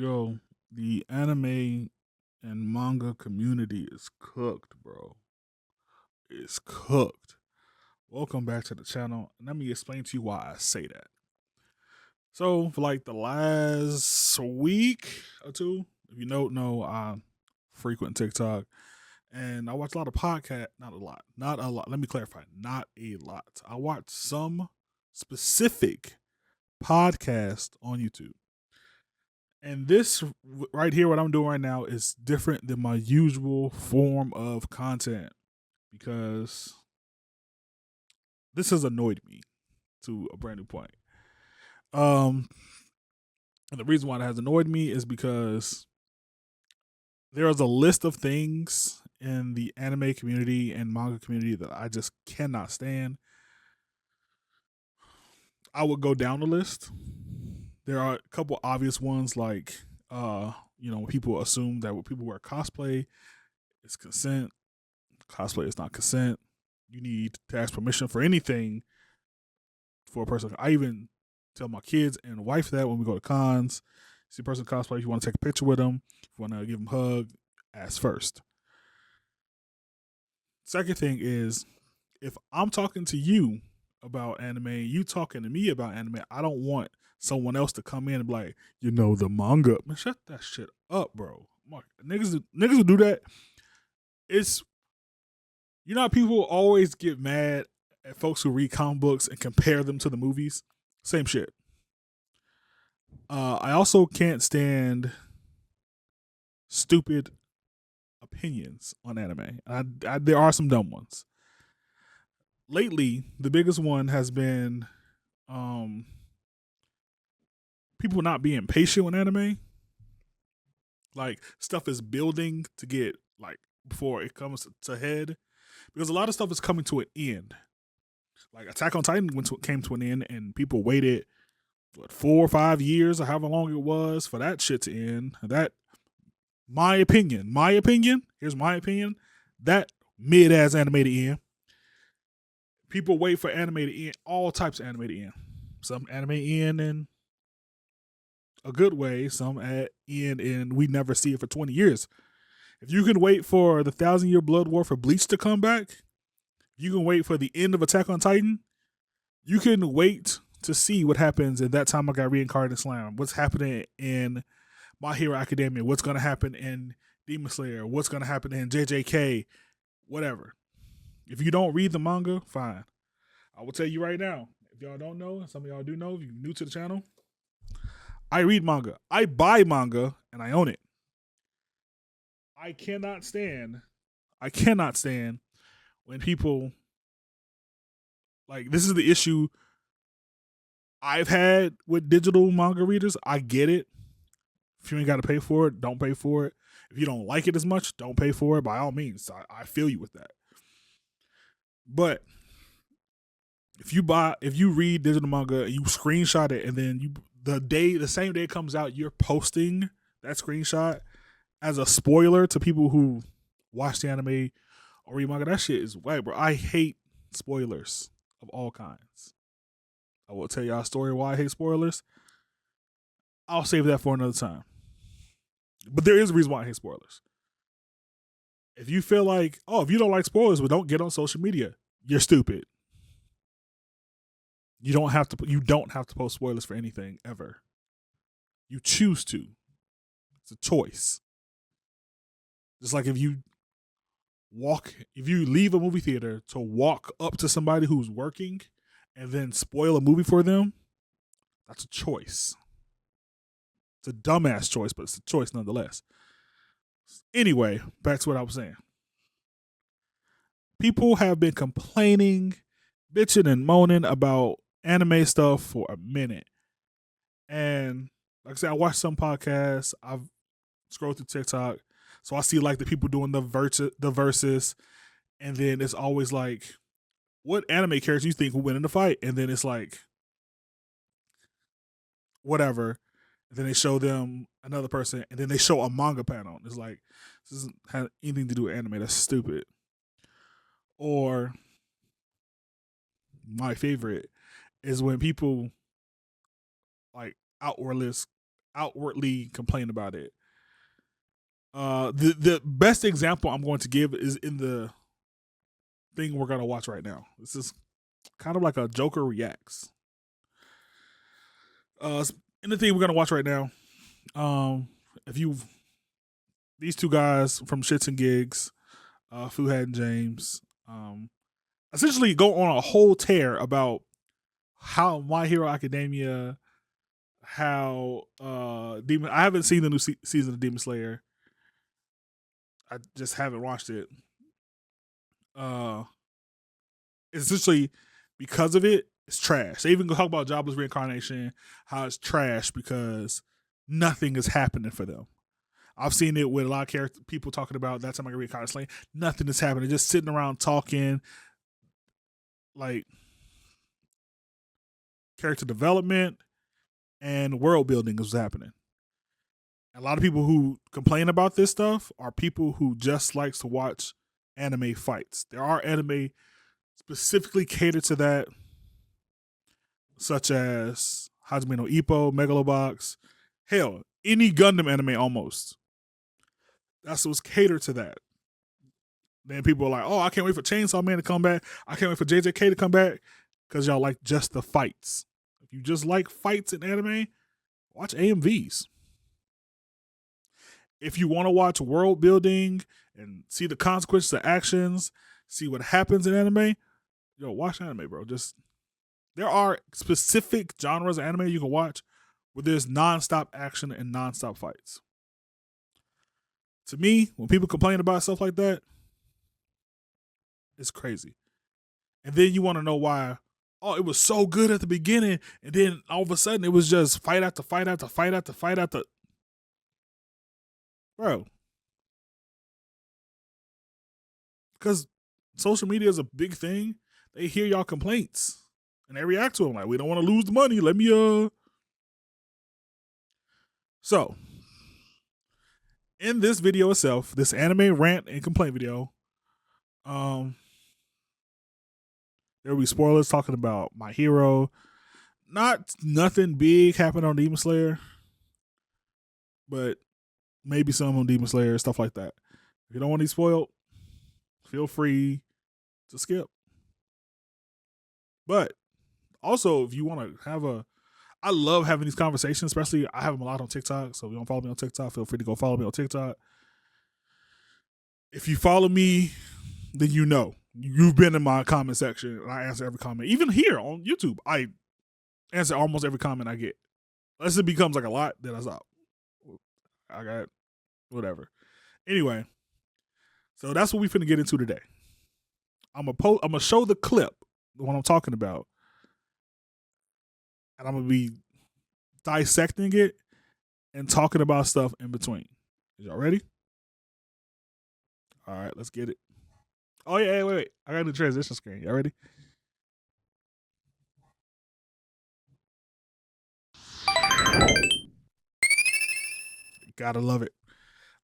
Yo, the anime and manga community is cooked, bro. It's cooked. Welcome back to the channel. Let me explain to you why I say that. So, for like the last week or two, if you don't know, I frequent TikTok and I watch a lot of podcasts. Not a lot. Not a lot. Let me clarify. Not a lot. I watch some specific podcast on YouTube. And this right here, what I'm doing right now, is different than my usual form of content because this has annoyed me to a brand new point. Um, and the reason why it has annoyed me is because there is a list of things in the anime community and manga community that I just cannot stand. I would go down the list. There are a couple obvious ones like people assume that when people wear cosplay, it's consent. Cosplay is not consent. You need to ask permission for anything for a person. I even tell my kids and wife that when we go to cons, see a person cosplay, if you want to take a picture with them, if you want to give them a hug, ask first. Second thing is, if I'm talking to you about anime, you talking to me about anime, I don't want someone else to come in and be like, the manga. Man, shut that shit up, bro. Niggas will do that. It's how people always get mad at folks who read comic books and compare them to the movies? Same shit. I also can't stand stupid opinions on anime. There are some dumb ones. Lately, the biggest one has been people not being patient with anime. Like, stuff is building to get, like, before it comes to head. Because a lot of stuff is coming to an end. Like, Attack on Titan came to an end, and people waited 4 or 5 years or however long it was for that shit to end. That, my opinion, here's my opinion, that mid-ass anime to end. People wait for anime to end, all types of anime to end. Some anime end in a good way, some end and we never see it for 20 years. If you can wait for the 1,000-Year Blood War for Bleach to come back, you can wait for the end of Attack on Titan, you can wait to see what happens in That Time I Got Reincarnated Slam, what's happening in My Hero Academia, what's going to happen in Demon Slayer, what's going to happen in JJK, whatever. If you don't read the manga, fine. I will tell you right now, if y'all don't know, some of y'all do know, if you're new to the channel, I read manga. I buy manga and I own it. I cannot stand when people, like, this is the issue I've had with digital manga readers. I get it. If you ain't got to pay for it, don't pay for it. If you don't like it as much, don't pay for it. By all means, I feel you with that. But if you read digital manga and you screenshot it, and then the same day it comes out, you're posting that screenshot as a spoiler to people who watch the anime or read manga, that shit is whack, bro. I hate spoilers of all kinds. I will tell y'all a story why I hate spoilers. I'll save that for another time. But there is a reason why I hate spoilers. If you feel like, if you don't like spoilers, but don't get on social media, you're stupid. You don't have to post spoilers for anything ever. You choose to. It's a choice. Just like if you leave a movie theater to walk up to somebody who's working and then spoil a movie for them, that's a choice. It's a dumbass choice, but it's a choice nonetheless. Anyway, back to what I was saying. People have been complaining, bitching and moaning about anime stuff for a minute. And like I said, I watch some podcasts. I've scrolled through TikTok. So I see like the people doing the verses, and then it's always like, what anime character you think will win in the fight? And then it's like, whatever. And then they show them another person, and then they show a manga panel. It's like, this doesn't have anything to do with anime. That's stupid. Or my favorite is when people like outwardly outwardly complain about it. The best example I'm going to give is in the thing we're gonna watch right now. This is kind of like a Joker reacts. In the thing we're gonna watch right now, if you these two guys from Shits and Gigs, Fuhad and James, essentially go on a whole tear about how My Hero Academia, how Demon. I haven't seen the new season of Demon Slayer. I just haven't watched it. Essentially, because of it, it's trash. They even talk about Jobless Reincarnation, how it's trash because nothing is happening for them. I've seen it with a lot of people talking about that time I can read Cotton Slane. Nothing is happening. Just sitting around talking, like character development and world building is happening. A lot of people who complain about this stuff are people who just likes to watch anime fights. There are anime specifically catered to that, such as Hajime no Ippo, Megalobox, hell, any Gundam anime almost. That's what's catered to that. Then people are like, oh, I can't wait for Chainsaw Man to come back. I can't wait for JJK to come back because y'all like just the fights. If you just like fights in anime, watch AMVs. If you want to watch world building and see the consequences of actions, see what happens in anime, watch anime, bro. There are specific genres of anime you can watch where there's nonstop action and nonstop fights. To me, when people complain about stuff like that, it's crazy. And then you want to know why, oh, it was so good at the beginning, and then all of a sudden it was just fight after fight after fight after fight after. Bro. Because social media is a big thing. They hear y'all complaints and they react to them like, we don't want to lose the money. Let me So, in this video itself, this anime rant and complaint video, there will be spoilers talking about My Hero. Nothing big happened on Demon Slayer, but maybe some on Demon Slayer, stuff like that. If you don't want to be spoiled, feel free to skip. But also, if you want to have I love having these conversations, especially I have them a lot on TikTok. So if you don't follow me on TikTok, feel free to go follow me on TikTok. If you follow me, then you know. You've been in my comment section and I answer every comment. Even here on YouTube, I answer almost every comment I get. Unless it becomes like a lot, then I stop. I got whatever. Anyway, so that's what we finna get into today. I'm gonna show the clip, the one I'm talking about, and I'm gonna be dissecting it and talking about stuff in between. Is y'all ready? All right, let's get it. Oh yeah, wait. I got the transition screen. Y'all ready? Gotta love it.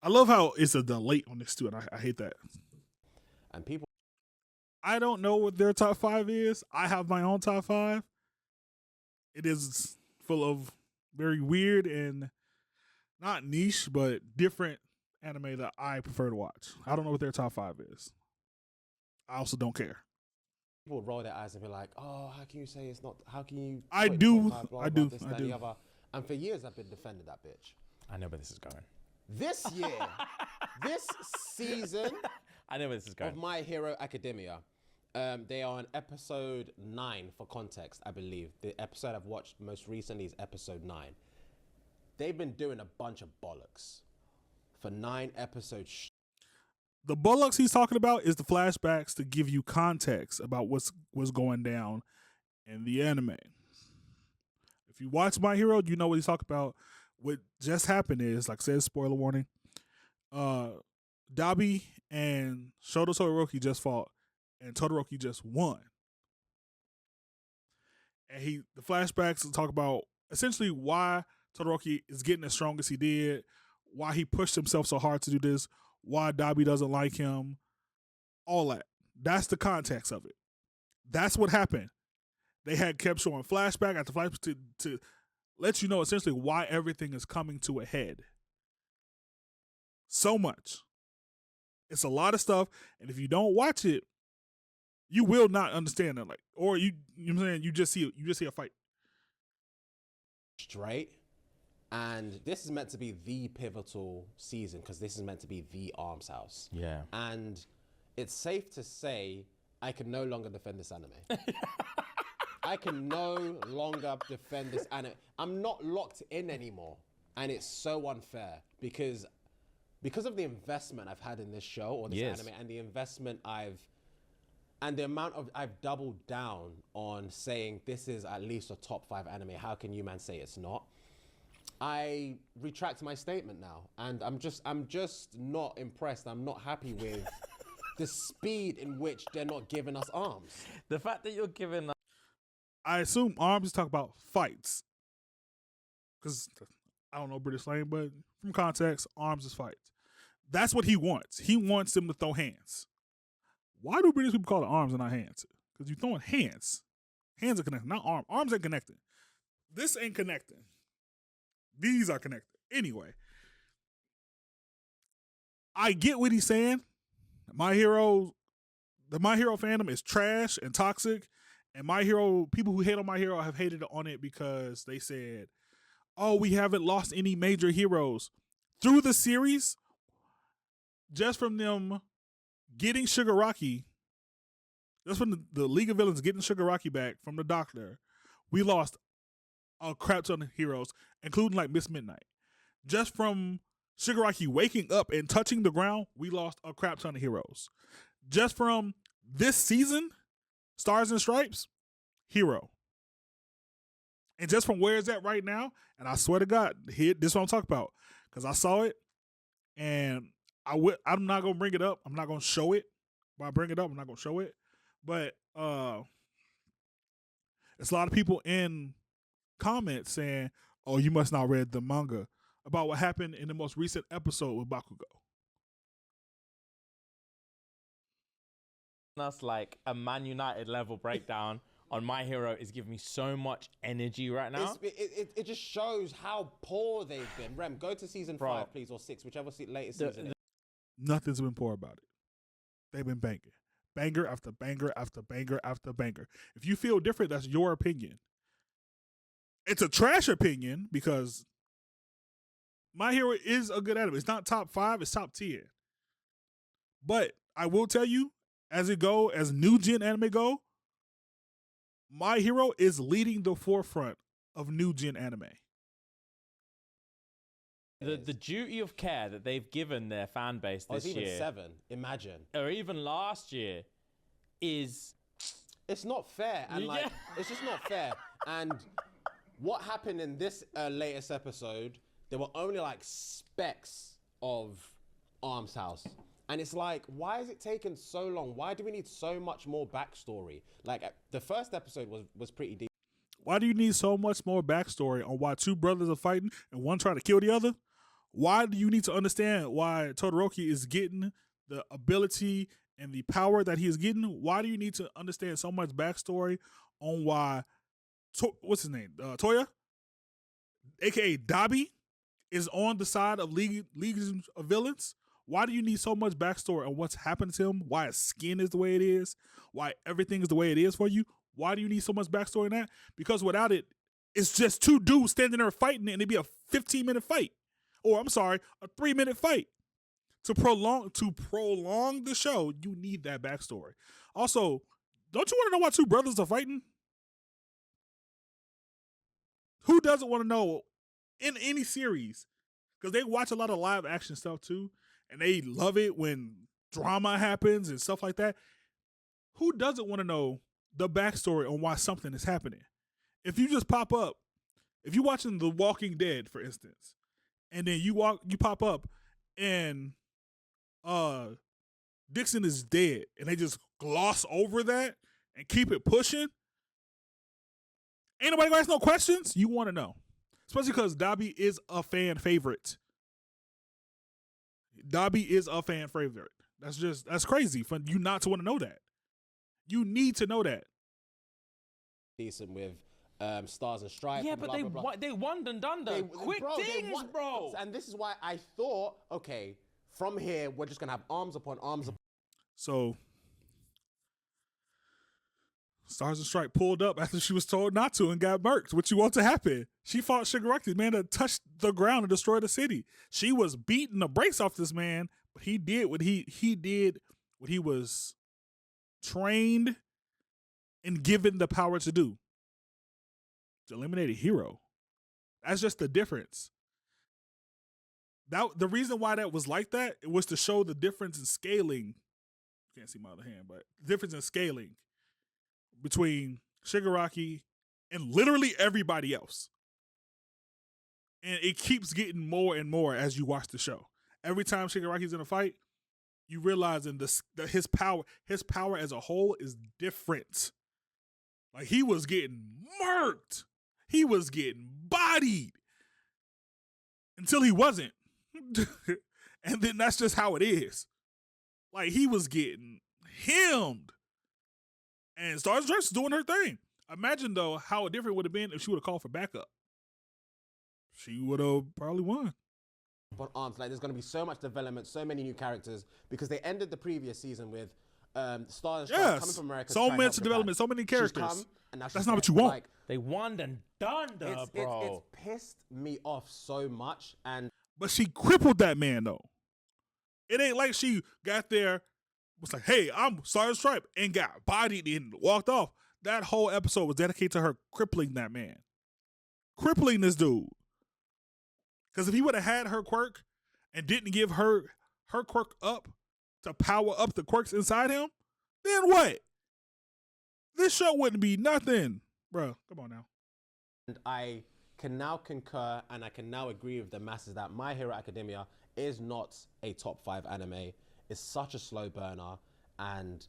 I love how it's a delay on this too, and I hate that. And people, I don't know what their top 5 is. I have my own top 5. It is full of very weird and not niche, but different anime that I prefer to watch. I don't know what their top 5 is. I also don't care. people roll their eyes and be like, "Oh, how can you say it's not? How can you?" I do. I do. This, that, the other. And for years, I've been defending that bitch. I know where this is going. This year, this season, I know where this is going. of My Hero Academia, they are on episode 9 for context, I believe. The episode I've watched most recently is episode 9. They've been doing a bunch of bollocks for 9 episodes. The bollocks he's talking about is the flashbacks to give you context about what's going down in the anime. If you watch My Hero, you know what he's talking about. What just happened is, like I said, spoiler warning, Dabi and Shoto Todoroki just fought, and Todoroki just won. And the flashbacks talk about essentially why Todoroki is getting as strong as he did, why he pushed himself so hard to do this, why Dabi doesn't like him, all that. That's the context of it. That's what happened. They had kept showing flashback after flashback to lets you know essentially why everything is coming to a head. So much. It's a lot of stuff, and if you don't watch it, you will not understand it. Like, or you know what I'm saying, you just see a fight. Straight. And this is meant to be the pivotal season because this is meant to be the Arms House. Yeah. And it's safe to say I can no longer defend this anime. I can no longer defend this anime. I'm not locked in anymore. And it's so unfair because of the investment I've had in this show or this anime and the investment and the amount of I've doubled down on saying this is at least a top 5 anime. How can you man say it's not? I retract my statement now, and I'm just not impressed. I'm not happy with the speed in which they're not giving us arms. The fact that you're giving us... I assume Arms talk about fights, because I don't know British slang, but from context, Arms is fights. That's what he wants. He wants them to throw hands. Why do British people call it arms and not hands? Because you're throwing hands. Hands are connected, not arms. Arms ain't connected. This ain't connecting. These are connected. Anyway, I get what he's saying. The My Hero fandom is trash and toxic. And people who hate on My Hero have hated on it because they said, oh, we haven't lost any major heroes. Through the series, just from them getting Shigaraki, just from the League of Villains getting Shigaraki back from the Doctor, we lost a crap ton of heroes, including like Miss Midnight. Just from Shigaraki waking up and touching the ground, we lost a crap ton of heroes. Just from this season, Stars and Stripes, hero. And just from where it's at right now, and I swear to God, this is what I'm talking about, because I saw it, and I'm not gonna bring it up. I'm not gonna show it. When I bring it up, I'm not gonna show it. But it's a lot of people in comments saying, "Oh, you must not read the manga about what happened in the most recent episode with Bakugo." Us like a Man United level breakdown on My Hero is giving me so much energy right now. It just shows how poor they've been. Rem, go to season 5, please, or 6, whichever latest season. Nothing's been poor about it. They've been banging. Banger after banger after banger after banger. If you feel different, that's your opinion. It's a trash opinion because My Hero is a good anime. It's not top 5, it's top 10. But I will tell you, as new gen anime go, My Hero is leading the forefront of new gen anime. The duty of care that they've given their fan base this year, even 7, imagine, or even last year, is... It's not fair, and it's just not fair. And what happened in this latest episode, there were only like specks of Arms House. And it's like, why is it taking so long? Why do we need so much more backstory? Like, the first episode was pretty deep. Why do you need so much more backstory on why two brothers are fighting and one trying to kill the other? Why do you need to understand why Todoroki is getting the ability and the power that he is getting? Why do you need to understand so much backstory on why, what's his name? Toya, a.k.a. Dabi, is on the side of League of Villains? Why do you need so much backstory on what's happened to him? Why his skin is the way it is? Why everything is the way it is for you? Why do you need so much backstory in that? Because without it, it's just two dudes standing there fighting and it'd be a 15-minute fight. Or, I'm sorry, a 3-minute fight. To prolong the show, you need that backstory. Also, don't you want to know why two brothers are fighting? Who doesn't want to know in any series? Because they watch a lot of live action stuff too, and they love it when drama happens and stuff like that. Who doesn't want to know the backstory on why something is happening? If you just pop up, if you're watching The Walking Dead, for instance, and then you pop up and Dixon is dead, and they just gloss over that and keep it pushing, ain't nobody gonna ask no questions. You want to know, especially because Dabi is a fan favorite. Dabi is a fan favorite. That's crazy for you not to want to know that. You need to know that. Decent with Stars and Stripes. Yeah, and but blah, blah, blah. they won and done the quick things, bro. And this is why I thought, okay, from here we're just gonna have arms upon arms. So Stars and Stripe pulled up after she was told not to and got murked. What you want to happen? She fought Shigaraki, the man that touched the ground and destroyed the city. She was beating the brakes off this man, but he did what he did what he was trained and given the power to do. To eliminate a hero. That's just the difference. The reason why that was like that, it was to show the difference in scaling. Can't see my other hand, but the difference in scaling between Shigaraki and literally everybody else. And it keeps getting more and more as you watch the show. Every time Shigaraki's in a fight, you realize that his power as a whole is different. Like, he was getting murked. He was getting bodied. Until he wasn't. And then that's just how it is. Like, he was getting hemmed. And Stars Dress is doing her thing. Imagine, though, how different it would have been if she would have called for backup. She would have probably won. On arms, like, there's going to be so much development, so many new characters, because they ended the previous season with Stars coming from America. So much development, so many characters. That's not what you want. Like, They won and done, bro. It's pissed me off so much, But she crippled that man, though. It ain't like she got there, was like, hey, I'm Stars Stripe, and got bodied and walked off. That whole episode was dedicated to her crippling that man. Crippling this dude. Because if he would have had her quirk and didn't give her quirk up to power up the quirks inside him, then what? This show wouldn't be nothing. Bro, come on now. and I can now concur and I can now agree with the masses that My Hero Academia is not a top 5 anime. It's such a slow burner, and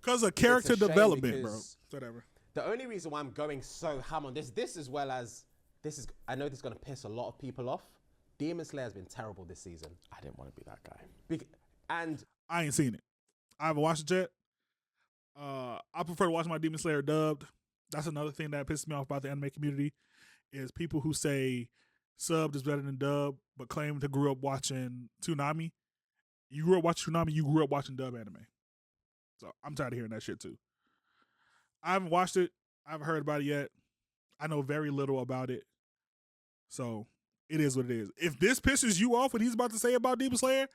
because of character it's a shame development, bro. because Whatever. The only reason why I'm going so ham on this as well as this is, I know this is going to piss a lot of people off. Demon Slayer has been terrible this season. I didn't want to be that guy. And I ain't seen it. I haven't watched it yet. I prefer to watch my Demon Slayer dubbed. That's another thing that pisses me off about the anime community is people who say subbed is better than dub, but claim to grew up watching Toonami. You grew up watching Toonami, you grew up watching dub anime. So I'm tired of hearing that shit too. I haven't watched it. I haven't heard about it yet. I know very little about it. So it is what it is. If this pisses you off what he's about to say about Demon Slayer,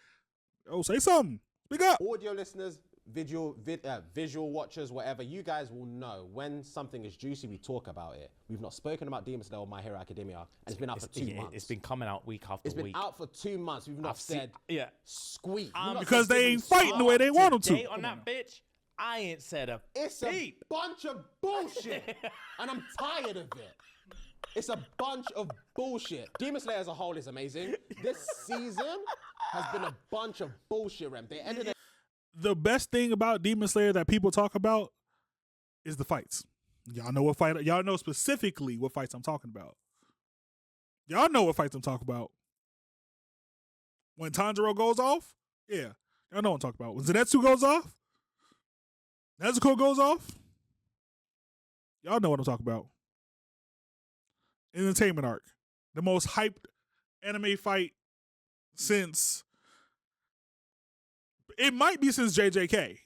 say something. Speak up. audio listeners, visual watchers, whatever, you guys will know when something is juicy, we talk about it. We've not spoken about Demon Slayer or My Hero Academia, and it's been out for 2 months. It's been coming out week after It's been week. out for 2 months. We've not said squeak. We've not Because said they ain't squeak. fighting the way they want them Today to. on that bitch, I ain't said a It's peep. a bunch of bullshit, and I'm tired of it. It's a bunch of bullshit. Demon Slayer as a whole is amazing. This season has been a bunch of bullshit, Rem. They ended it. The best thing about Demon Slayer that people talk about is the fights. Y'all know what fight. Y'all know specifically what fights I'm talking about. Y'all know what fights I'm talking about. When Tanjiro goes off, yeah, y'all know what I'm talking about. When Zenitsu goes off, Nezuko goes off, y'all know what I'm talking about. Entertainment arc, the most hyped anime fight since. It might be since JJK.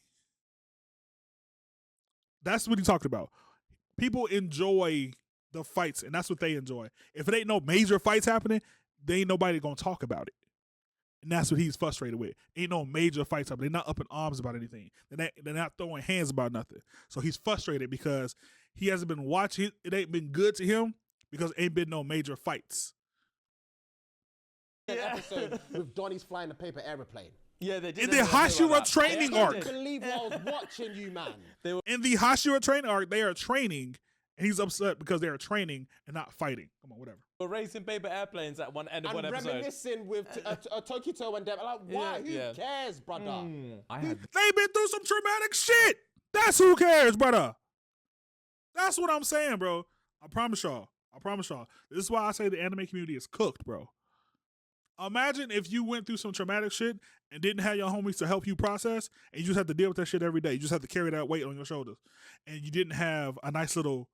That's what he talked about. People enjoy the fights, and that's what they enjoy. If it ain't no major fights happening, there ain't nobody gonna talk about it. And that's what he's frustrated with. Ain't no major fights happening. They're not up in arms about anything. They're not throwing hands about nothing. So he's frustrated because he hasn't been watching. It ain't been good to him because ain't been no major fights. An episode with Donnie's flying the paper aeroplane. Yeah, they did. In the Hashira training I arc. couldn't believe what I was watching, you man. In the Hashira training arc, they are training, and he's upset because they are training and not fighting. Come on, whatever. We're racing paper airplanes at one end of And one episode. reminiscing with Tokito and them. Like, why? Yeah. Who cares, brother? They've been through some traumatic shit. That's who cares, brother. That's what I'm saying, bro. I promise y'all. This is why I say the anime community is cooked, bro. Imagine if you went through some traumatic shit and didn't have your homies to help you process, and you just had to deal with that shit every day. You just have to carry that weight on your shoulders. And you didn't have a nice little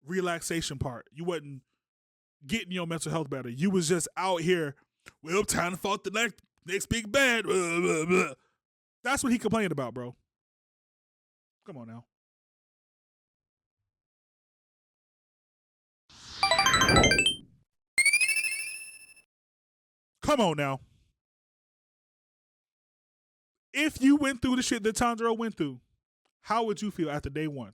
relaxation part. You wasn't getting your mental health better. You was just out here, well, time to fight the next big bad. Blah, blah, blah. That's what he complained about, bro. Come on now. Come on now. If you went through the shit that Tanjiro went through, how would you feel after day one?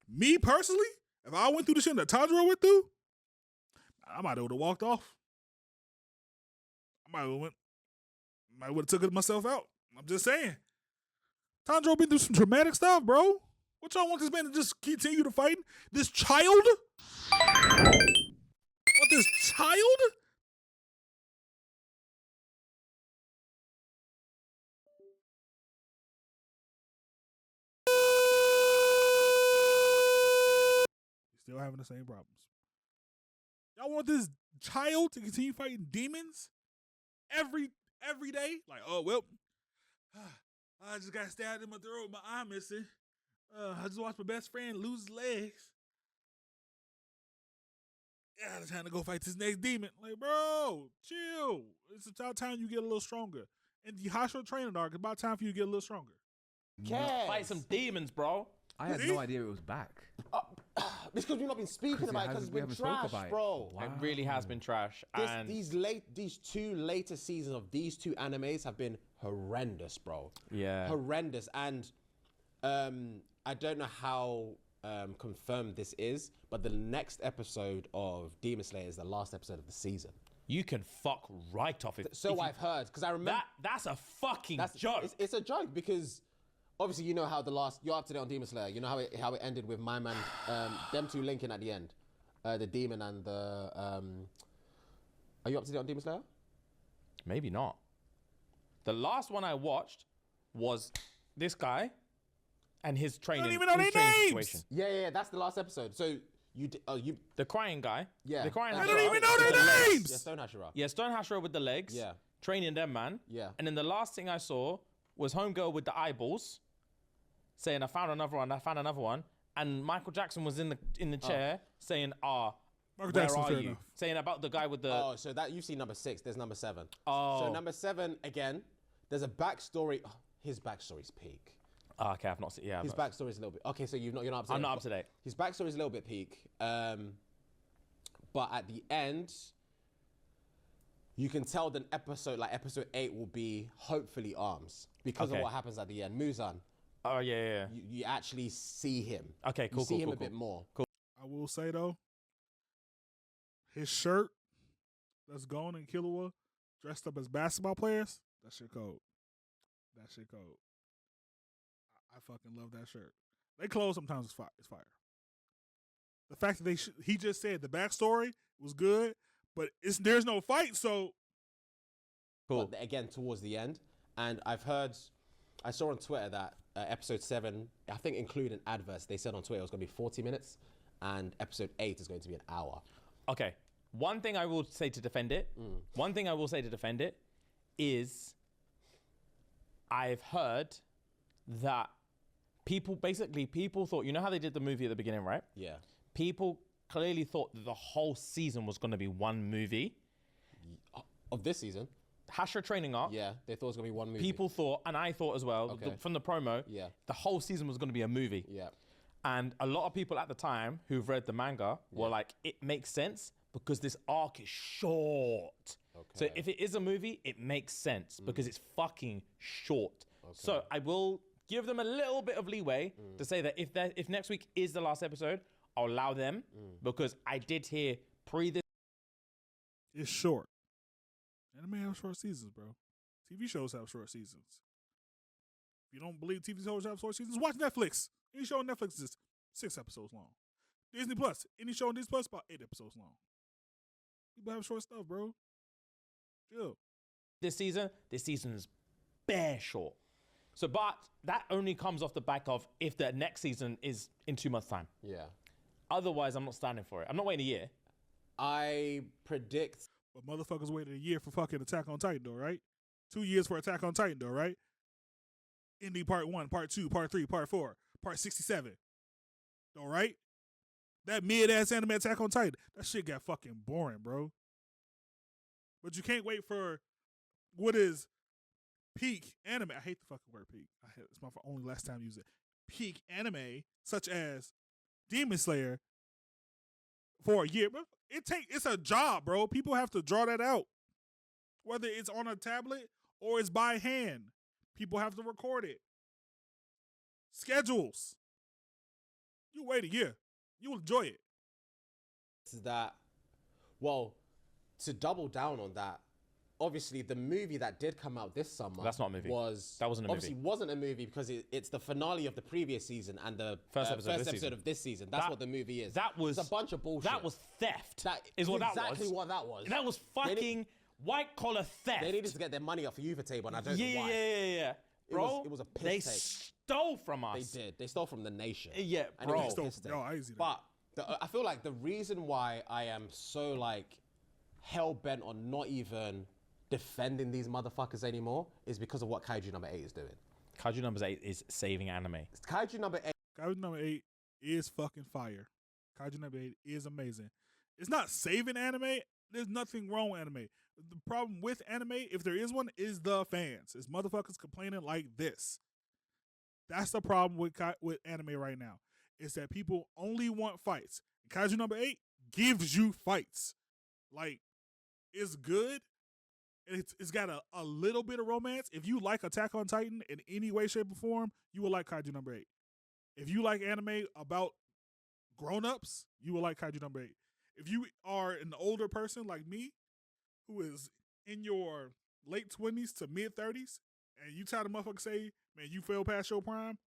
Me personally, if I went through the shit that Tanjiro went through, I might have walked off. I might would have took it myself out. I'm just saying. Tanjiro been through some traumatic stuff, bro. What y'all want this man to just continue to fight? This child? What, this child? Still having the same problems. Y'all want this child to continue fighting demons every day? Like, oh well, I just got stabbed in my throat, my eye missing. I just watched my best friend lose his legs. Yeah, it's time to go fight this next demon. Like, bro, chill. It's about time you get a little stronger. And the Hashira training arc, it's about time for you to get a little stronger. Fight some demons, bro. I had no idea it was back. It's because we've not been speaking about it because it's been trash, bro. Wow. It really has been trash. And These two later seasons of these two animes have been horrendous, bro. yeah. Horrendous. And I don't know how confirmed this is, but the next episode of Demon Slayer is the last episode of the season. You can fuck right off it. So I've heard, because I remember That's a fucking joke. It's a joke because obviously you know how you're up to date on Demon Slayer. You know how it ended with my man, them two linking at the end, the demon and the. Are you up to date on Demon Slayer? Maybe not. The last one I watched was this guy and his training. don't even know his their training names! situation. Yeah, that's the last episode. So you The crying guy. yeah. The crying that's I don't Hashira. even know with their the legs. names! Yeah, Stone Hashira. Yeah, Stone Hashira with the legs. Yeah. Training them, man. Yeah. And then the last thing I saw was Homegirl with the eyeballs saying, I found another one. And Michael Jackson was in the chair saying, Michael where Jackson's are fair you? enough. Saying about the guy with the... Oh, so that you've seen number 6. There's number 7. Oh. So number 7 again. There's a backstory. Oh, his backstory's peak. Oh, okay, I've not seen... Yeah, His backstory's a little bit. Okay, so you're not up to date. I'm not up to date. His backstory's a little bit peak. But at the end, you can tell that episode 8 will be hopefully Arms because of Okay. what happens at the end. Muzan, Oh, yeah. you actually see him. Okay, cool, You see cool, him cool, a bit cool. more. I will say though, his shirt that's gone in Killua, dressed up as basketball players, that shit cold. That shit cold. I fucking love that shirt. They clothes sometimes is fire. It's fire. The fact that he just said the backstory was good, but there's no fight, so Cool. But again, towards the end, and I saw on Twitter that episode 7, I think including adverts, they said on Twitter it was going to be 40 minutes, and episode 8 is going to be an hour. Okay. One thing I will say to defend it, is I've heard that people thought, you know how they did the movie at the beginning, right? Yeah. People clearly thought that the whole season was going to be one movie. Of this season? Hashira training arc. Yeah, they thought it was going to be one movie. People thought, and I thought as well, Okay. from the promo, Yeah. the whole season was going to be a movie. Yeah. And a lot of people at the time who've read the manga were like, it makes sense because this arc is short. So Okay. if it is a movie, it makes sense because it's fucking short. So I will give them a little bit of leeway to say that if next week is the last episode, I'll allow them because I did hear this. it's short. Anime have short seasons, bro. TV shows have short seasons. If you don't believe TV shows have short seasons, watch Netflix. Any show on Netflix is 6 episodes long. Disney Plus, any show on Disney Plus about 8 episodes long. People have short stuff, bro. Chill. This season is bare short. So, but that only comes off the back of if the next season is in 2 months' time. Yeah. Otherwise, I'm not standing for it. I'm not waiting a year. I predict. But motherfuckers waited a year for fucking Attack on Titan, though, right? 2 years for Attack on Titan, though, right? Indie Part 1, Part 2, Part 3, Part 4, Part 67. All right? That mid-ass anime Attack on Titan, that shit got fucking boring, bro. But you can't wait for what is peak anime. I hate the fucking word peak. It's my only last time I use it. Peak anime, such as Demon Slayer, for a year. Bro, it's a job, bro. People have to draw that out. Whether it's on a tablet or it's by hand. People have to record it. Schedules. You wait a year. You'll enjoy it. That, well, to double down on that, obviously the movie that did come out this summer. That's not a movie. That wasn't a movie. Obviously wasn't a movie because it's the finale of the previous season and the first episode of this season. That's what the movie is. That was it's a bunch of bullshit. That was theft. That is what that was. Exactly what that was. That was fucking white collar theft. They needed to get their money off the Uva table, and I don't know why. Yeah. Bro, it was a piss they take. Stole from us. They did. They stole from the nation. Yeah, and bro. It was a piss take. I see that. But I feel like the reason why I am so like hell bent on not even defending these motherfuckers anymore is because of what Kaiju number 8 is doing. Kaiju number 8 is saving anime. Kaiju number 8. Kaiju number 8 is fucking fire. Kaiju number 8 is amazing. It's not saving anime. There's nothing wrong with anime. The problem with anime, if there is one, is the fans. It's motherfuckers complaining like this. That's the problem with anime right now. Is that people only want fights. Kaiju number 8 gives you fights. Like, it's good. It's got a little bit of romance. If you like Attack on Titan in any way, shape, or form, you will like Kaiju number 8. If you like anime about grown-ups, you will like Kaiju number 8. If you are an older person like me, who is in your late 20s to mid-30s, and you tell the motherfucker say, man, you fell past your prime,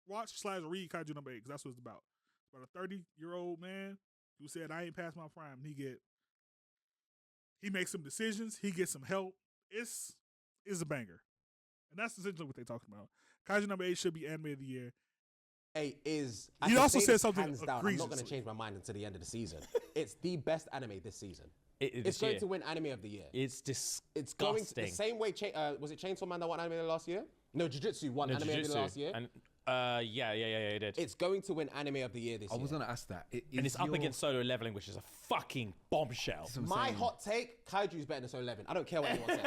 watch/read Kaiju number 8, because that's what it's about. It's about a 30-year-old man who said, I ain't past my prime. He makes some decisions. He gets some help. It's a banger. And that's essentially what they're talking about. Kaiju number 8 should be anime of the year. 8 is... He also said something hands down. I'm not going to change my mind until the end of the season. It's the best anime this season. It's going to win anime of the year. It's disgusting. It's going to, the same way... was it Chainsaw Man that won anime last year? No, Jujutsu won anime of the year last year. And, yeah, it did. It's going to win anime of the year this year. I was going to ask that. And it's up against Solo Leveling, which is a fucking bombshell. My hot take, Kaiju's better than Solo Leveling. I don't care what anyone says.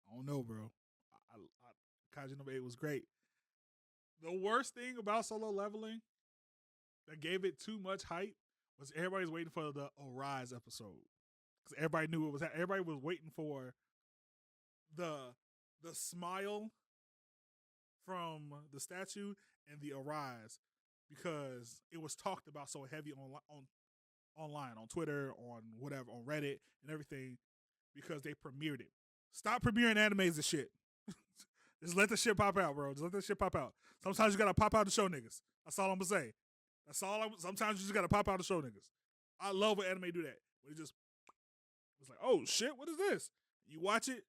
I don't know, bro. Kaiju number 8 was great. The worst thing about Solo Leveling that gave it too much hype was everybody's waiting for the Arise episode. Because everybody knew it was everybody was waiting for the smile from the statue and the Arise, because it was talked about so heavy online, on Twitter, on whatever, on Reddit and everything, because they premiered it. Stop premiering animes and shit. Just let the shit pop out, bro. Just let the shit pop out. Sometimes you gotta pop out to show niggas. That's all I'm gonna say. Sometimes you just gotta pop out to show niggas. I love when anime do that. When it's like, oh shit, what is this? You watch it.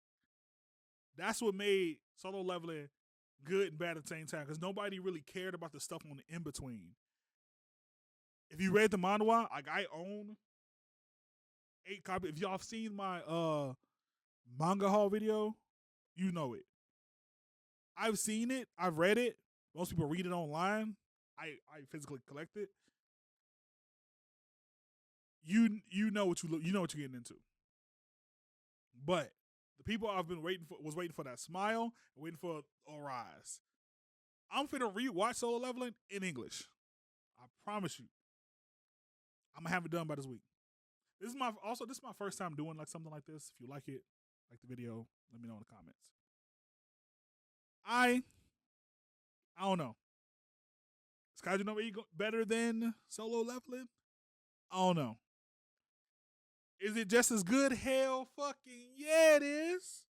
That's what made Solo Leveling good and bad at the same time, because nobody really cared about the stuff on the in between. If you read the manhwa, like I own 8 copies. If y'all have seen my manga haul video, you know it. I've seen it. I've read it. Most people read it online. I physically collect it. You know what you're getting into. But the people I've been waiting for that smile and waiting for Arise. I'm finna rewatch Solo Leveling in English. I promise you. I'm gonna have it done by this week. This is my first time doing like something like this. If you like it, like the video, let me know in the comments. I don't know. Is Kaiju number 8 better than Solo Leveling? I don't know. Is it just as good? Hell fucking yeah, it is.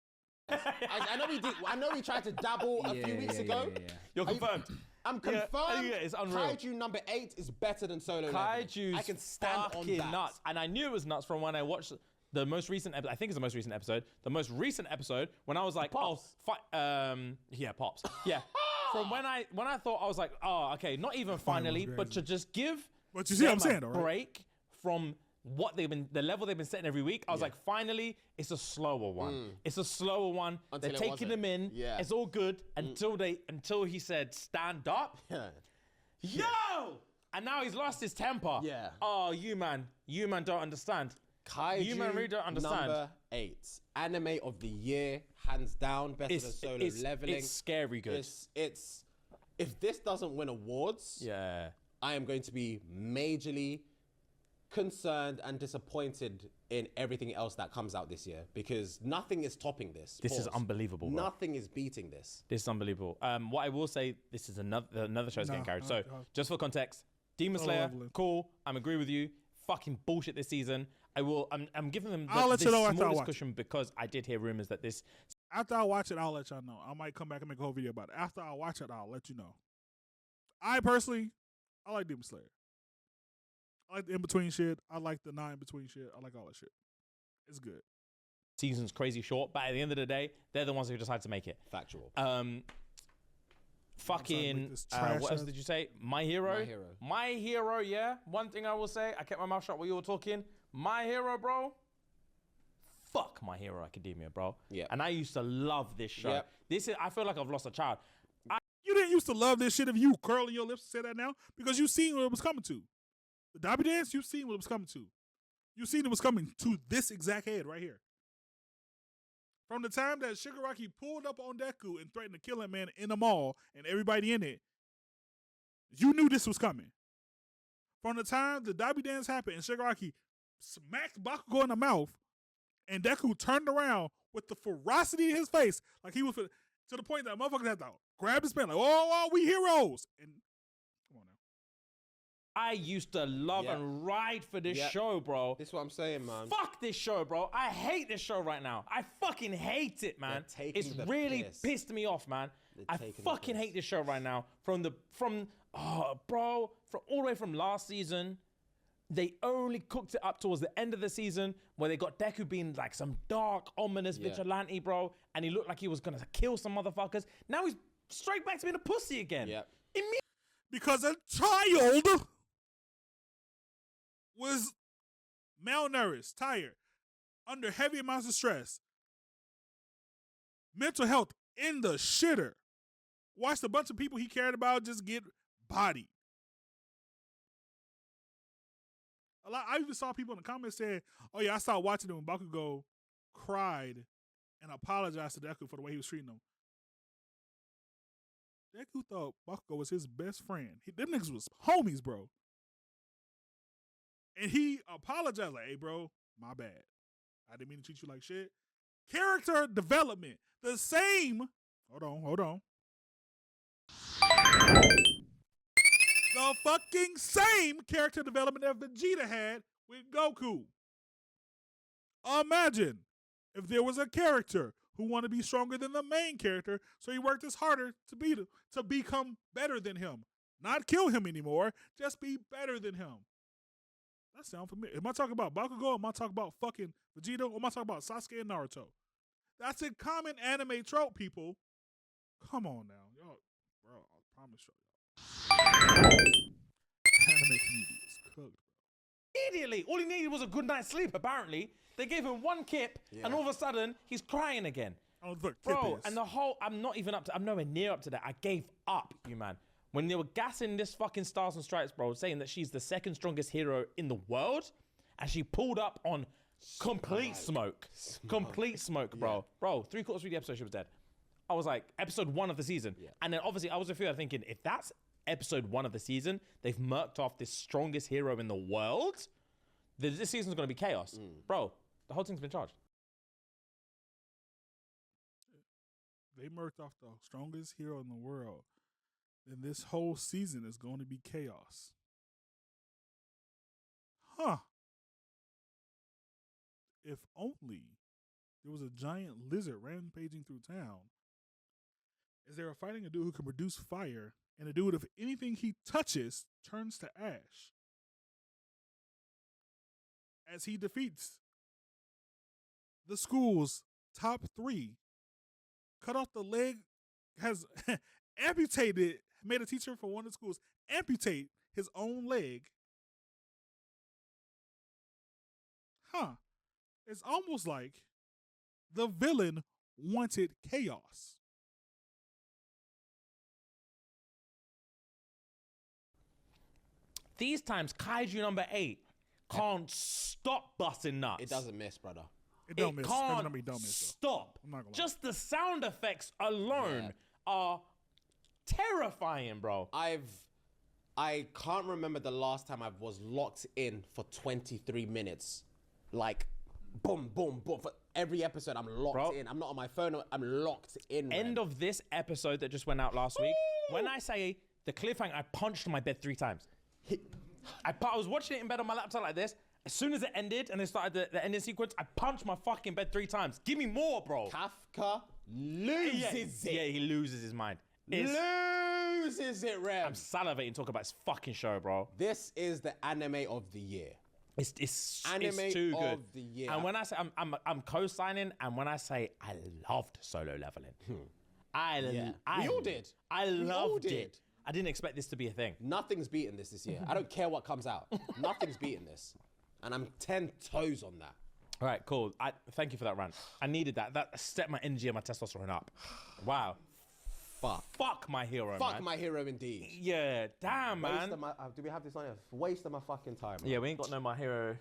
I know we did. I know we tried to dabble a few weeks ago. Yeah. You're confirmed. I'm confirmed. Yeah, it's unreal. Kaiju number 8 is better than Solo Leveling. Kaiju's I can stand on fucking that. nuts. And I knew it was nuts from when I watched the most recent episode. I think it's the most recent episode. The most recent episode when I was like, Pops. yeah, Pops. Yeah. From when I thought, I was like, oh, okay, not even finally, but to just give But you see what I'm them a saying, though, right? break from the level they've been setting every week. I was like, finally, it's a slower one. It's a slower one. Until They're it taking wasn't. them in. Yeah. It's all good until he said stand up. Yeah. Yo! And now he's lost his temper. Yeah. Oh, you man don't understand. Kaiju You man really don't understand. number 8. Anime of the year, hands down, better than Solo Leveling. It's scary good. It's if this doesn't win awards, Yeah. I am going to be majorly concerned and disappointed in everything else that comes out this year because nothing is topping this. This is unbelievable, bro. Nothing is beating this. This is unbelievable. What I will say, this is another show's getting carried. So, just for context, Demon Slayer, lovely. cool. I'm agree with you. Fucking bullshit this season. I'm giving them I'll let the you know after I smallest watch cushion because I did hear rumors that this. After I watch it, I'll let y'all know. I might come back and make a whole video about it. After I watch it, I'll let you know. I personally, I like Demon Slayer. I like the in-between shit. I like the not in-between shit. I like all that shit. It's good. Season's crazy short, but at the end of the day, they're the ones who decide to make it. Factual. Fucking, this trash what else ass- did you say? My Hero? My Hero. My Hero, yeah. One thing I will say, I kept my mouth shut while you were talking. My Hero, bro. Fuck My Hero Academia, bro. Yep. And I used to love this show. Yep. I feel like I've lost a child. You didn't used to love this shit if you curling your lips to say that now because you seen what it was coming to. The Dobby Dance, you seen what it was coming to. You seen it was coming to this exact head right here. From the time that Shigaraki pulled up on Deku and threatened to kill that man in the mall and everybody in it, you knew this was coming. From the time the Dobby Dance happened and Shigaraki smacked Bakugo in the mouth and Deku turned around with the ferocity in his face, like he was to the point that motherfuckers had to grab his pen, like, oh, we heroes. And come on now. I used to love Yep. and ride for this Yep. show, bro. This is what I'm saying, man. Fuck this show, bro. I hate this show right now. I fucking hate it, man. They're taking It's the really piss. pissed me off, man. I taking the fucking piss. hate this show right now. From all the way from last season, they only cooked it up towards the end of the season where they got Deku being like some dark, ominous Yeah. vigilante, bro, and he looked like he was gonna kill some motherfuckers. Now he's straight back to being a pussy again. Yep. Because a child was malnourished, tired, under heavy amounts of stress, mental health in the shitter. Watched a bunch of people he cared about just get bodied. I even saw people in the comments saying, "Oh yeah, I started watching it when Bakugo cried and apologized to Deku for the way he was treating him." Deku thought Bakugo was his best friend. Them niggas was homies, bro. And he apologized like, "Hey, bro, my bad. I didn't mean to treat you like shit." Character development, the same. Hold on. The fucking same character development that Vegeta had with Goku. Imagine if there was a character who wanted to be stronger than the main character, so he worked as harder to become better than him. Not kill him anymore, just be better than him. That sounds familiar. Am I talking about Bakugo? Or am I talking about fucking Vegeta? Or am I talking about Sasuke and Naruto? That's a common anime trope, people. Come on now. Y'all, bro, I promise y'all. Anime community is cooked, bro. Immediately, all he needed was a good night's sleep, apparently. They gave him one kip, and all of a sudden, he's crying again. I don't know what Bro, Kip is. and I'm nowhere near up to that. I gave up, you man. When they were gassing this fucking Stars and Stripes, bro, saying that she's the second strongest hero in the world, and she pulled up on complete smoke. Complete smoke, bro. Yeah. Bro, 3/4 through the episode, she was dead. I was like, episode 1 of the season. Yeah. And then obviously, I was a few thinking, if that's episode 1 of the season, they've murked off this strongest hero in the world, this season's gonna be chaos. Bro, the whole thing's been charged. They murked off the strongest hero in the world. Then this whole season is going to be chaos. Huh. If only there was a giant lizard rampaging through town as they were fighting a dude who can produce fire, and a dude, if anything he touches, turns to ash. As he defeats the school's top 3, cut off the leg, has amputated, made a teacher for one of the schools amputate his own leg. Huh. It's almost like the villain wanted chaos. These times, Kaiju number 8 can't stop busting nuts. It doesn't miss, brother. It don't It miss. Kaiju can't number 8 don't miss, though. stop. I'm not gonna lie. Just the sound effects alone are terrifying, bro. I can't remember the last time I was locked in for 23 minutes. Like, boom, boom, boom. For every episode, I'm locked in. I'm not on my phone. I'm locked in. End of this episode that just went out last week. When I say the cliffhanger, I punched my bed 3 times. I was watching it in bed on my laptop like this. As soon as it ended and they started the ending sequence, I punched my fucking bed 3 times. Give me more, bro. Kafka loses it. Yeah, he loses his mind. Loses it, Rem. I'm salivating talking about this fucking show, bro. This is the anime of the year. It's Anime too good. of the year. And when I say I'm co-signing, and when I say I loved Solo Leveling, We all did. I We all loved did. it. I didn't expect this to be a thing. Nothing's beaten this year. I don't care what comes out. Nothing's beaten this. And I'm 10 toes on that. All right, cool. Thank you for that rant. I needed that. That stepped my energy and my testosterone up. Wow. Fuck my hero, Fuck man. my hero indeed. Yeah, damn, Waste man. of my, do we have this on here? Waste of my fucking time. Yeah, we ain't got no my hero.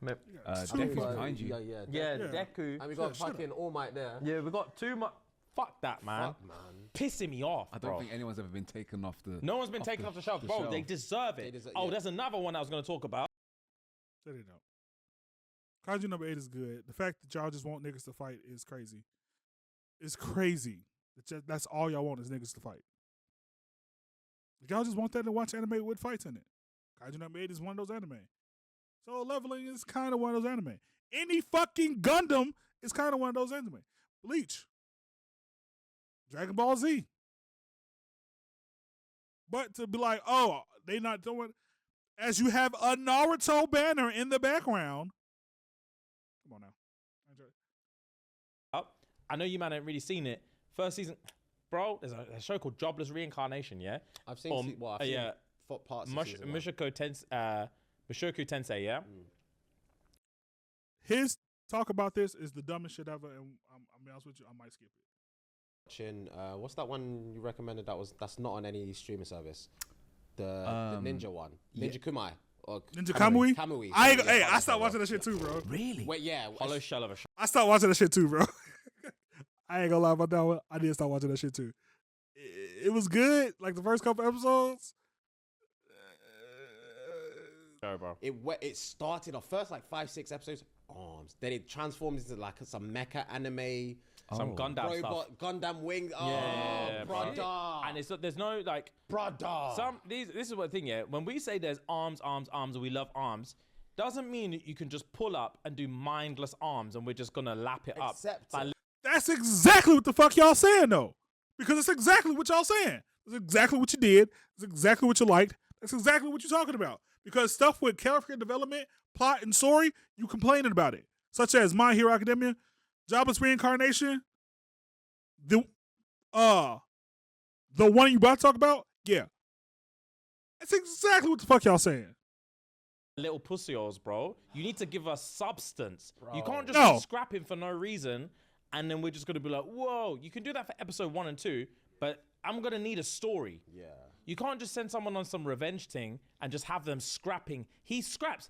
Deku's behind you. Yeah, Deku. And we got fucking All Might there. Yeah, we got too much. Fuck that, man. Fuck, man. Pissing me off, I don't bro. think anyone's ever been taken off the. No one's been taken off the shelf, bro. They deserve it. There's another one I was gonna talk about. Say they don't. Kaiju number 8 is good. The fact that y'all just want niggas to fight is crazy. It's crazy. That's all y'all want is niggas to fight. If y'all just want that to watch anime with fights in it. Kaiju number 8 is one of those anime. So Leveling is kind of one of those anime. Any fucking Gundam is kind of one of those anime. Bleach. Dragon Ball Z. But to be like, oh, they not doing, as you have a Naruto banner in the background. Come on now. I know you man haven't really seen it. First season, bro. There's a show called Jobless Reincarnation. Yeah, I've seen, I've seen parts of season 1. Mushoku Tensei. Yeah. His talk about this is the dumbest shit ever, and I'm be honest with you, I might skip it. Watching, what's that one you recommended that's not on any streaming service? The ninja one. Ninja Kumai. Or Ninja Kamui? Kamui. I stopped watching that shit too, bro. Really? Wait, yeah. Hollow shell of a show. I stopped watching that shit too, bro. I ain't gonna lie about that one. I did start watching that shit too. It was good, like the first couple episodes. Show, bro. It started off first like 5-6 episodes. Arms. Then it transformed into like some mecha anime. Some Gundam robot, stuff. Gundam wing. Yeah, brother. And there's no like brother. This is what the thing, yeah. When we say there's arms, and we love arms, doesn't mean that you can just pull up and do mindless arms and we're just gonna lap it up. That's exactly what the fuck y'all saying though. Because it's exactly what y'all saying. It's exactly what you did. It's exactly what you liked. That's exactly what you're talking about. Because stuff with character development, plot, and story, you complaining about it. Such as My Hero Academia, Jobless Reincarnation, the one you about to talk about, yeah. That's exactly what the fuck y'all saying. Little pussy-os, bro. You need to give us substance. Bro. You can't just be scrapping for no reason and then we're just gonna be like, whoa. You can do that for episode 1 and 2, but I'm gonna need a story. Yeah. You can't just send someone on some revenge thing and just have them scrapping. He scraps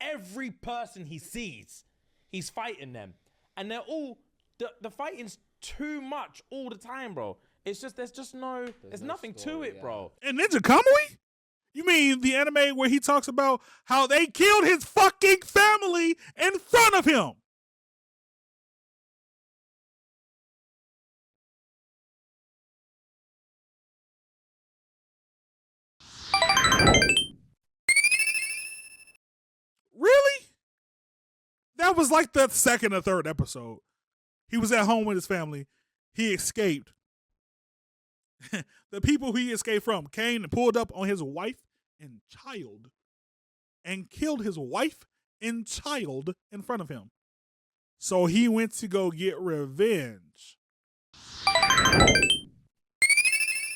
every person he sees. He's fighting them. And they're all, the fighting's too much all the time, bro. It's just, there's no nothing story, to it, bro. And Ninja Kamui? You mean the anime where he talks about how they killed his fucking family in front of him? Really? That was like the second or third episode. He was at home with his family. He escaped. The people he escaped from came and pulled up on his wife and child and killed his wife and child in front of him. So he went to go get revenge.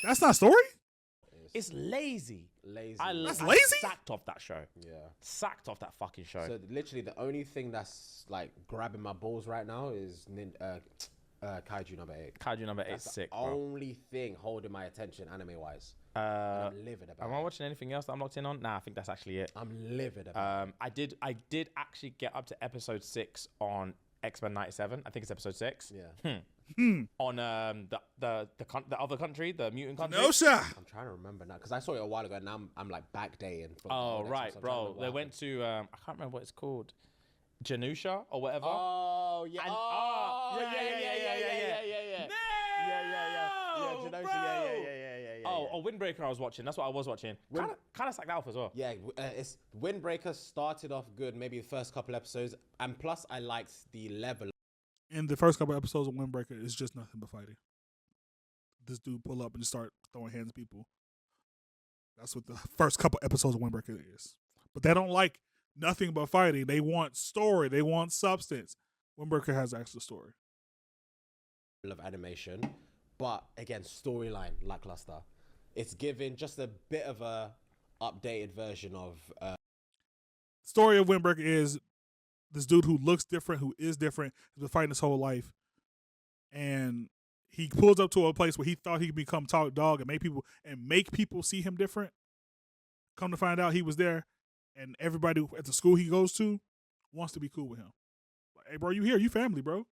That's not story? It's lazy. That's I lazy? sacked off that show. Yeah. Sacked off that fucking show. So literally the only thing that's like grabbing my balls right now is Kaiju number 8. Kaiju number 8 That's sick, the bro. only thing holding my attention anime wise. I'm livid about Am I it. watching anything else that I'm locked in on? Nah, I think that's actually it. I'm livid about it. I did actually get up to episode 6 on X-Men 97. I think it's episode 6. Yeah. On the other country, the mutant country. No, sir. I'm trying to remember now because I saw it a while ago and now I'm like backdating. From Oh the next right, one, so I'm trying to bro. remember They what went to I can't remember what it's called, Janusha or whatever. Oh yeah. And- Yeah, Genosha, yeah. Oh, Windbreaker I was watching. That's what I was watching. Kind of sacked out as well. Yeah, it's Windbreaker started off good, maybe the first couple episodes, and plus I liked the level. In the first couple episodes of Windbreaker, it's just nothing but fighting. This dude pull up and just start throwing hands at people. That's what the first couple episodes of Windbreaker is. But they don't like nothing but fighting. They want story. They want substance. Windbreaker has actual story. Of animation, but again, storyline lackluster. It's given just a bit of a updated version of. Story of Windbreaker is this dude who looks different, who is different, has been fighting his whole life, and he pulls up to a place where he thought he could become top dog and make people see him different. Come to find out, he was there, and everybody at the school he goes to wants to be cool with him. Like, hey, bro, you here? You family, bro.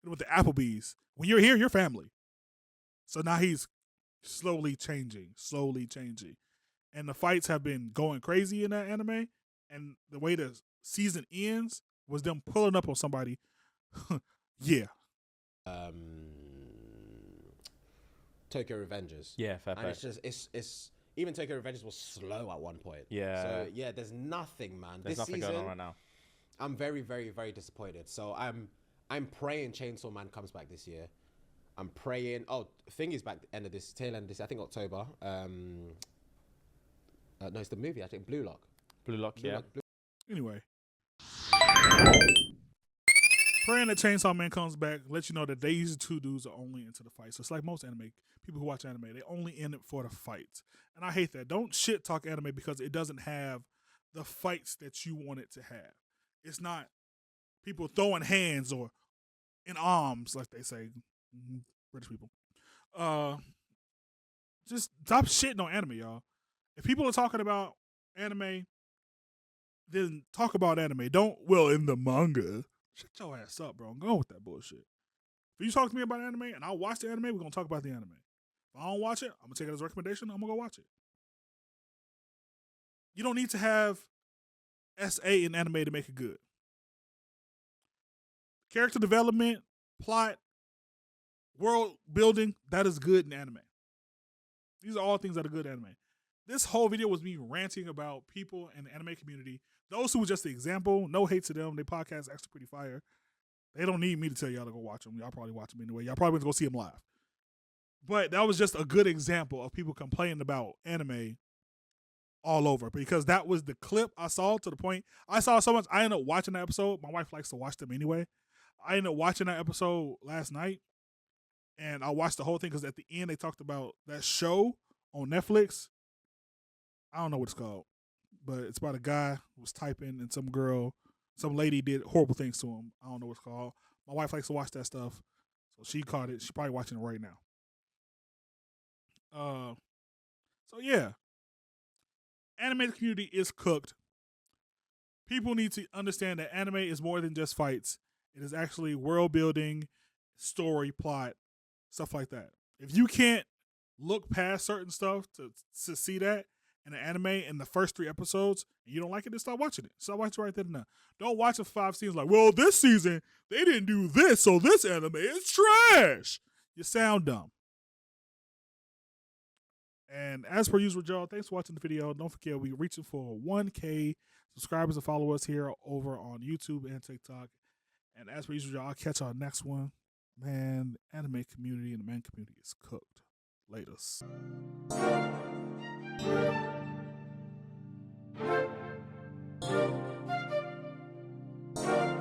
With the Applebee's, when you're here, you're family. So now he's slowly changing, and the fights have been going crazy in that anime. And the way the season ends was them pulling up on somebody. Yeah. Tokyo Revengers. Yeah, fair And play. it's just it's even Tokyo Revengers was slow at one point. Yeah. So yeah, there's nothing, man. There's this nothing season, going on right now. I'm very, very, very disappointed. So I'm praying Chainsaw Man comes back this year. I'm praying. Oh, Thing is back tail end of this. I think October. No, it's the movie. I think Blue Lock. Blue Lock, yeah. Anyway. Praying that Chainsaw Man comes back, let you know that these two dudes are only into the fight. So it's like most anime, people who watch anime, they only in it for the fights. And I hate that. Don't shit talk anime because it doesn't have the fights that you want it to have. It's not people throwing hands or in arms, like they say, British people. Just stop shitting on anime, y'all. If people are talking about anime, then talk about anime. Don't, well, in the manga. Shut your ass up, bro. I'm going with that bullshit. If you talk to me about anime and I'll watch the anime, we're going to talk about the anime. If I don't watch it, I'm going to take it as a recommendation. I'm going to go watch it. You don't need to have SA in anime to make it good. Character development, plot, world building, that is good in anime. These are all things that are good in anime. This whole video was me ranting about people in the anime community. Those who were just the example, no hate to them. Their podcast is actually pretty fire. They don't need me to tell y'all to go watch them. Y'all probably watch them anyway. Y'all probably going to go see them live. But that was just a good example of people complaining about anime all over, because that was the clip I saw, to the point I saw so much. I ended up watching that episode. My wife likes to watch them anyway. I ended up watching that episode last night, and I watched the whole thing because at the end they talked about that show on Netflix. I don't know what it's called, but it's about a guy who was typing and some lady did horrible things to him. I don't know what it's called. My wife likes to watch that stuff, so she caught it. She's probably watching it right now. So yeah, anime community is cooked. People need to understand that anime is more than just fights. It is actually world building, story, plot, stuff like that. If you can't look past certain stuff to see that in an anime in the first 3 episodes and you don't like it, then stop watching it. Stop watching it right then and now. Don't watch the 5 seasons like, well, this season they didn't do this, so this anime is trash. You sound dumb. And as per usual, y'all, thanks for watching the video. Don't forget, we're reaching for 1K subscribers and followers here over on YouTube and TikTok. And as per usual, y'all, I'll catch y'all next one. Man, the anime community and the man community is cooked. Latest.